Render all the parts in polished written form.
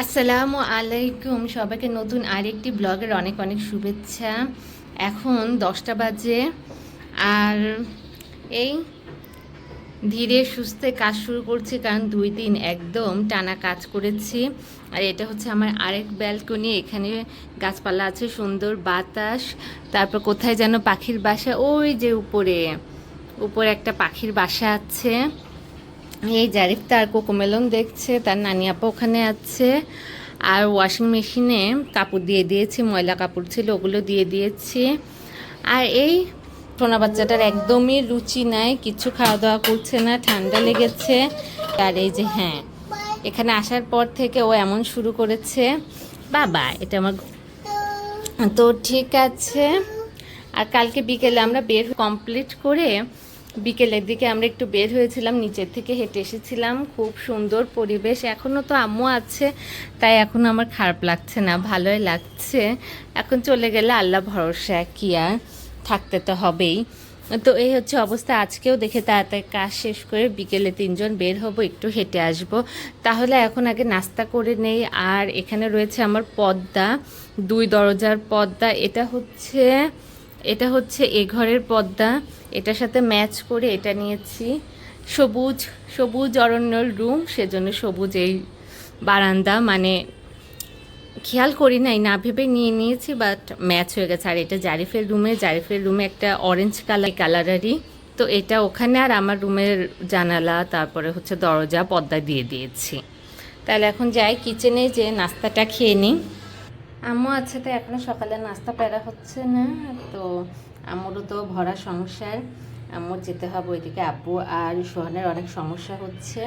আসসালামু আলাইকুম, সবাইকে নতুন আরেকটি ব্লগের অনেক অনেক শুভেচ্ছা। এখন 10টা বাজে আর এই ধীরে সুস্থে কাজ শুরু করছি, কারণ 2 দিন একদম টানা কাজ করেছি। আর এটা হচ্ছে আমার আরেক ব্যালকনি, এখানে গাছপালা আছে, সুন্দর বাতাস। তারপর কোথায় যেন পাখির বাসা, ওই যে উপরে উপরে একটা পাখির বাসা আছে। এই জারিফ তার কোকোমেলন দেখছে, তার নানি আপা ওখানে আছে। আর ওয়াশিং মেশিনে কাপড় দিয়ে দিয়েছি, ময়লা কাপড় ছিল ওগুলো দিয়ে দিয়েছি। আর এই সোনা বাচ্চাটার একদমই রুচি নাই, কিছু খাওয়া দাওয়া করছে না, ঠান্ডা লেগেছে। আর এই যে হ্যাঁ, এখানে আসার পর থেকে ও এমন শুরু করেছে। বাবা এটা আমার, তো ঠিক আছে। আর কালকে বিকেলে আমরা বের কমপ্লিট করে বিকেলের দিকে আমরা একটু বের হয়েছিলাম, নিচের থেকে হেঁটে এসেছিলাম। খুব সুন্দর পরিবেশ, এখনও তো আম্মু আছে, তাই এখন আমার খারাপ লাগছে না, ভালোই লাগছে। এখন চলে গেলে আল্লাহ ভরসা, কি আর, থাকতে তো হবেই। তো এই হচ্ছে অবস্থা। আজকেও দেখে তাড়াতাড়ি কাজ শেষ করে বিকেলে 3জন বের হব, একটু হেঁটে আসব। তাহলে এখন আগে নাস্তা করে নেই। আর এখানে রয়েছে আমার পর্দা, 2 দরজার পর্দা। এটা হচ্ছে এ ঘরের পর্দা, এটার সাথে ম্যাচ করে এটা নিয়েছি। সবুজ সবুজ অরণ্যর রুম, সেজন্য সবুজ এই বারান্দা, মানে খেয়াল করি নাই, না ভেবে নিয়ে নিয়েছি, বাট ম্যাচ হয়ে গেছে। আর এটা জারিফের রুমে একটা অরেঞ্জ কালারেরই, তো এটা ওখানে। আর আমার রুমের জানালা, তারপরে হচ্ছে দরজা, পর্দা দিয়ে দিয়েছি। তাহলে এখন যাই কিচেনে, যে নাস্তাটা খেয়ে নিই। আম্মু আছে, তো এখনো সকালে নাস্তা প্যারা হচ্ছে না। তো আম্মুরও তো ভরা সংসার, আম্মুর যেতে হবে ওইদিকে। আব্বু আর সোহানের অনেক সমস্যা হচ্ছে।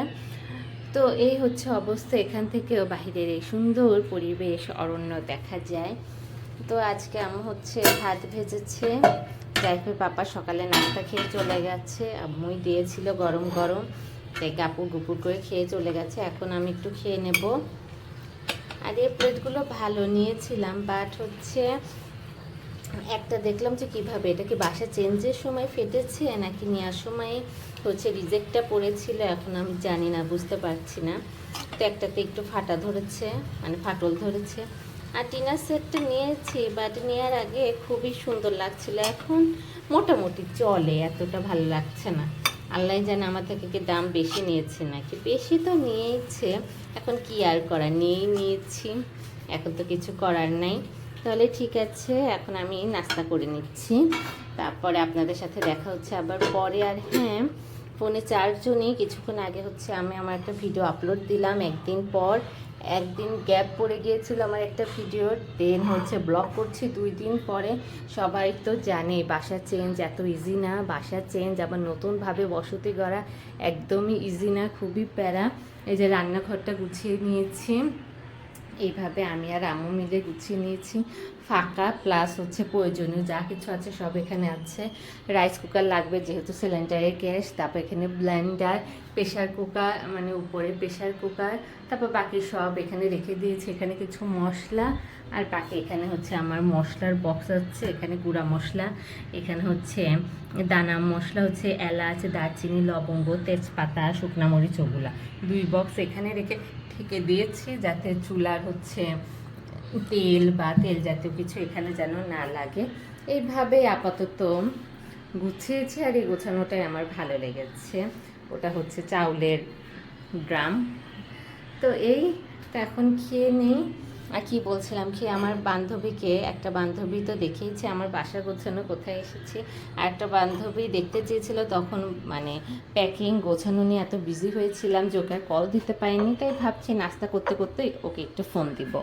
তো এই হচ্ছে অবস্থা। এখান থেকেও বাহিরের এই সুন্দর পরিবেশ, অরণ্য দেখা যায়। তো আজকে আম্মু হচ্ছে ভাত ভেজেছে, জাইফের পাপা সকালে নাস্তা খেয়ে চলে গেছে, আম্মুই দিয়েছিল গরম গরম, তাই গাপুর গুপুর করে খেয়ে চলে গেছে। এখন আমি একটু খেয়ে নেব। আর এই প্লেটগুলো ভালো নিয়েছিলাম, বাট হচ্ছে একটা দেখলাম যে কিভাবে, এটা কি বাসা চেঞ্জের সময় ফেটেছে নাকি নেওয়ার সময় হচ্ছে রিজেক্টটা পড়েছিল, এখন আমি জানি না, বুঝতে পারছি না। তো একটাতে একটু ফাটা ধরেছে, মানে ফাটল ধরেছে। আর ডিনার সেটটা নিয়েছি, বাট নেওয়ার আগে খুবই সুন্দর লাগছিল, এখন মোটামুটি চলে, এতটা ভালো লাগছে না। আল্লাহ জানে আমার থেকে কি দাম বেশি নিয়েছে নাকি, বেশি তো নিয়েছে, এখন কি আর করা, নিয়েছি, এখন তো কিছু করার নাই। তাহলে ঠিক আছে, এখন আমি নাস্তা করে নিচ্ছি, তারপরে আপনাদের সাথে দেখা হচ্ছে আবার পরে। আর হ্যাঁ, ফোনে চার্জও নেই। কিছুক্ষণ আগে হচ্ছে আমি আমার একটা ভিডিও আপলোড দিলাম, একদিন গ্যাপ পড়ে গিয়েছিল আমার একটা ভিডিও, দেন হচ্ছে ব্লগ করছি 2 দিন পরে। সবাই তো জানে বাসা চেঞ্জ এত ইজি না, বাসা চেঞ্জ আবার নতুনভাবে বসতি গড়া একদমই ইজি না, খুবই প্যারা। এই যে রান্নাঘরটা গুছিয়ে নিয়েছি, এইভাবে আমি আর আম্মু মিলে গুছিয়ে নিয়েছি, ফাঁকা, প্লাস হচ্ছে প্রয়োজনীয় যা কিছু আছে সব এখানে আছে। রাইস কুকার লাগবে যেহেতু সিলিন্ডারের গ্যাস, তারপর এখানে ব্লেন্ডার, প্রেশার কুকার, মানে উপরে প্রেশার কুকার, তারপর বাকি সব এখানে রেখে দিয়েছি। এখানে কিছু মশলা, আর বাকি এখানে হচ্ছে আমার মশলার বক্স আছে, এখানে গুঁড়া মশলা, এখানে হচ্ছে দানা মশলা, হচ্ছে এলাচ, দারচিনি, লবঙ্গ, তেজপাতা, শুকনা মরিচ, ওগুলা 2 বক্স এখানে রেখে ঢেকে দিয়েছি, যাতে চুলার হচ্ছে তেল বা তেল জাতীয় কিছু এখানে যেন না লাগে। এইভাবে আপাতত গুছিয়েছি, আর এই গোছানোটাই আমার ভালো লেগেছে। ওটা হচ্ছে চাউলের ড্রাম। তো এই, তো এখন খেয়ে নেই। আর কি বলছিলাম, খেয়ে আমার একটা বান্ধবী তো দেখেইছে আমার বাসা গোছানো কোথায় এসেছি, আর একটা বান্ধবী দেখতে চেয়েছিল, তখন মানে প্যাকিং গোছানো নিয়ে এত বিজি হয়েছিলাম যে ওকে কল দিতে পারিনি, তাই ভাবছি নাস্তা করতে করতে ওকে একটু ফোন দিব।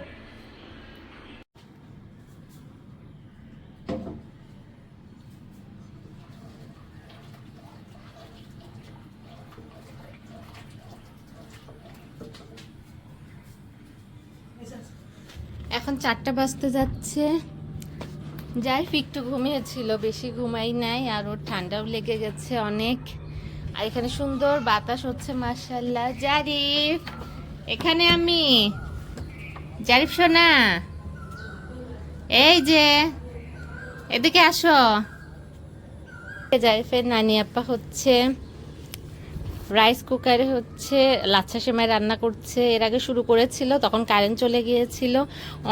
এখন 4টা বাজতে যাচ্ছে। যাই একটু ঘুমিয়েছিল, বেশি ঘুমাই নাই, আর ওর ঠান্ডাও লেগে গেছে অনেক। আর এখানে সুন্দর বাতাস হচ্ছে, মাশাআল্লাহ। জারিফ, এখানে আমি, জারিফ সোনা, এই যে এদিকে আসো। জারিফের নানি আপা হচ্ছে রাইস কুকারে হচ্ছে লাচ্ছা সেমাই রান্না করছে। এর আগে শুরু করেছিল, তখন কারেন্ট চলে গিয়েছিল।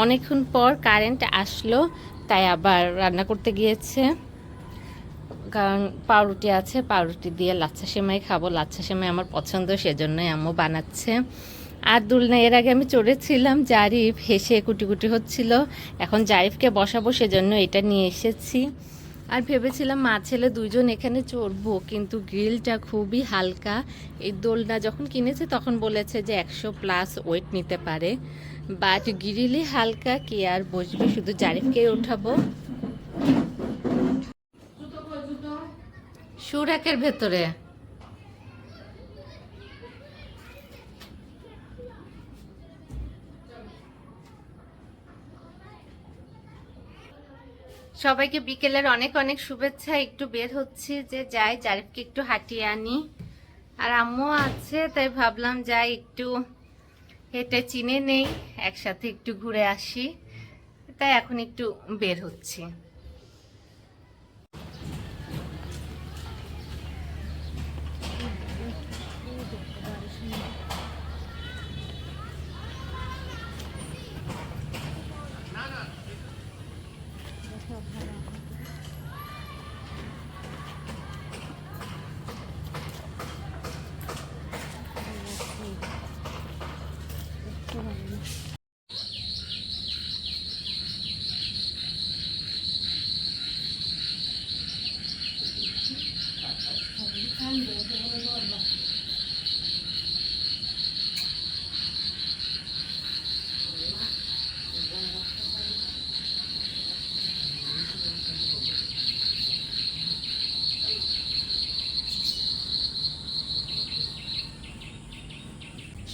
অনেকক্ষণ পর কারেন্ট আসলো, তাই আবার রান্না করতে গিয়েছে। কারণ পাউরুটি আছে, পাউরুটি দিয়ে লাচ্ছা সেমাই খাবো। লাচ্ছা সেমাই আমার পছন্দ, সেজন্যই আম্মু বানাচ্ছে। আর দুলনা এর আগে আমি চড়েছিলাম, জারিফ হেসে কুটি কুটি হচ্ছিল। এখন জারিফকে বসাবো, সেজন্য এটা নিয়ে এসেছি। আর ভেবেছিলাম মা ছেলে দুইজন এখানে চড়বো, কিন্তু গ্রিলটা খুবই হালকা। এই দোলনা যখন কিনেছে তখন বলেছে যে 100+ ওয়েট নিতে পারে, বাট গ্রিলই হালকা, কে আর বসবে, শুধু জারিফকেই ওঠাবো। সুরাকের ভেতরে সবাইকে বিকেলের অনেক অনেক শুভেচ্ছা। একটু বের হচ্ছি, যে যাই জারিফকে একটু হাঁটিয়ে আনি। আর আম্মু আছে, তাই ভাবলাম যাই একটু হেঁটে চিনে নেই, একসাথে একটু ঘুরে আসি। তাই এখন একটু বের হচ্ছি।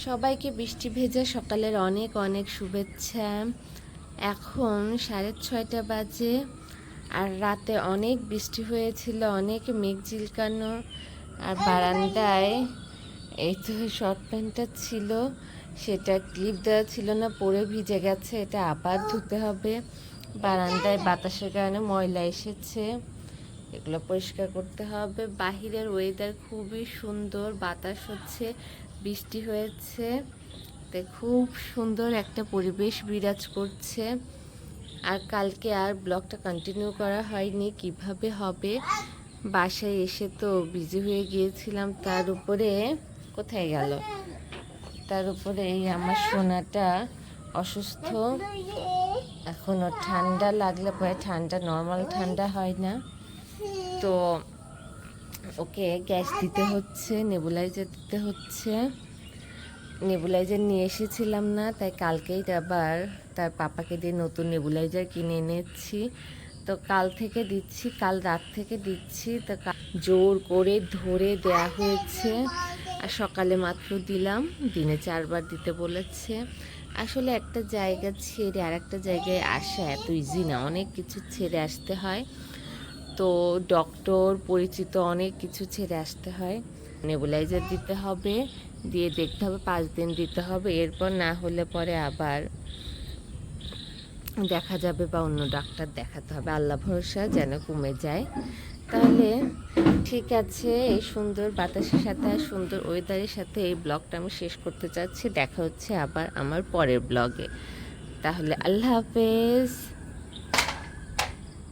সবাইকে বৃষ্টি ভেজা সকালের অনেক অনেক শুভেচ্ছা। এখন 6:30 বাজে। আর রাতে অনেক বৃষ্টি হয়েছিল, অনেক মেঘ ঝিলকানো। আর বারান্দায় এই তো শর্ট প্যান্টটা ছিল, সেটা ক্লিপ দেওয়া ছিল না, পরে ভিজে গেছে, এটা আবার ধুতে হবে। বারান্দায় বাতাসের কারণে ময়লা এসেছে, এগুলো পরিষ্কার করতে হবে। বাহিরের ওয়েদার খুবই সুন্দর, বাতাস হচ্ছে, বৃষ্টি হয়েছে, তাই খুব সুন্দর একটা পরিবেশ বিরাজ করছে। আর কালকে আর ব্লগটা কন্টিনিউ করা হয়নি, কিভাবে হবে, বাসায় এসে তো বিজি হয়ে গিয়েছিলাম। তার উপরে কোথায় গেল, তার উপরে এই আমার সোনাটা অসুস্থ, এখনো ঠান্ডা লাগলে পরে, ঠান্ডা নর্মাল ঠান্ডা হয় না, তো ওকে গ্যাস দিতে হচ্ছে, নেবুলাইজার দিতে হচ্ছে। নেবুলাইজার নিয়ে এসেছিলাম না, তাই কালকেই আবার তার পাপাকে দিয়ে নতুন নেবুলাইজার কিনে এনেছি। তো কাল থেকে দিচ্ছি, কাল রাত থেকে দিচ্ছি, তো জোর করে ধরে দেয়া হয়েছে। আর সকালে মাত্র দিলাম, দিনে 4বার দিতে বলেছে। আসলে একটা জায়গা ছেড়ে আর একটা জায়গায় আসা এত ইজি না, অনেক কিছু ছেড়ে আসতে হয়। তো ডক্টর, পরিচিত অনেক কিছু ছেড়ে আসতে হয়। নেবুলাইজার দিতে হবে, দিয়ে দেখতে হবে 5 দিন দিতে হবে, এরপর না হলে পরে আবার দেখা যাবে বা অন্য ডাক্তার দেখাতে হবে। আল্লাহ ভরসা যেন কমে যায়। তাহলে ঠিক আছে, এই সুন্দর বাতাসের সাথে আর সুন্দর ওয়েদারের সাথে এই ব্লগটা আমি শেষ করতে চাচ্ছি। দেখা হচ্ছে আবার আমার পরের ব্লগে। তাহলে আল্লাহ হাফেজ।